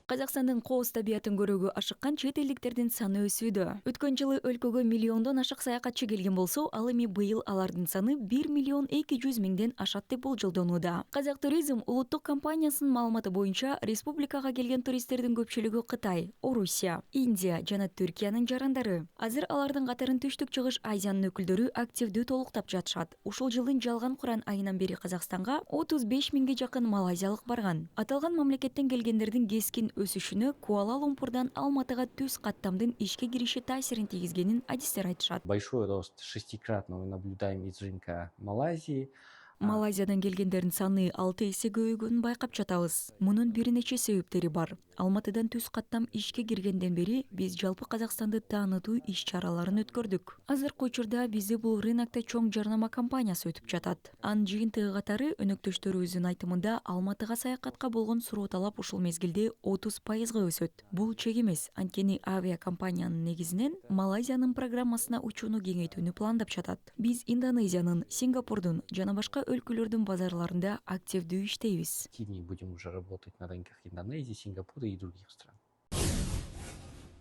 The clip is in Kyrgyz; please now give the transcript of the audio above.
Казакстандын кооз табиятын көрүүгө ашыккан чет элдиктердин саны өсүүдө. Өткөн жылы өлкөгө миллиондон ашык саякатчы келген болсо, ал эми быйыл алардын саны 1 миллион 200 миңден ашат деп болжолдонууда. Казак туризм улуттук компаниясынын маалыматы боюнча республикага келген туристтердин көпчүлүгү Кытай, Орусия, Индия жана Түркиянын жарандары. Азыр алардын катарын түштүк чыгыш Азиянын өкүлдөрү активдүү толуктап жатышат. Ушул жылдын жалган куран айынан бери Казакстанга 35 миңге жакын малайзиялык барган. Аталган мамлекеттен келгендердин кескин өсүшүнө Куала-Лумпурдан Алматыга түз каттамдын ишке кириши таасирин тийгизгенин адистер айтышат. Большой рост, шестикратно мы наблюдаем из рынка Малайзии. Малайзиядан келгендердин саны 6 эсе көбөйгөнүн байкап жатабыз. Мунун бир нече себептери бар. Алматыдан түз каттам ишке киргенден бери биз жалпы Казакстанды таанытуу иш-чараларын өткөрдүк. Азыркы учурда бизди бул рынокто чоң жарнама компаниясы өтүп жатат. Анын жыйынтыгы катары өнөктөштөрүбүздүн айтымында Алматыга саякатка болгон суроо талап ушул мезгилде 30% өсөт. Бул чек эмес, анткени авиакомпаниянын негизинен Малайзиянын программасына учууну кеңейтүүнү пландап жатат. Биз Индонезиянын, Сингапурдун жана башка өлкөлөрдүн базарларында активдүү иштейбиз. Будем уже работать на рынках Индонезии, Сингапура и других стран.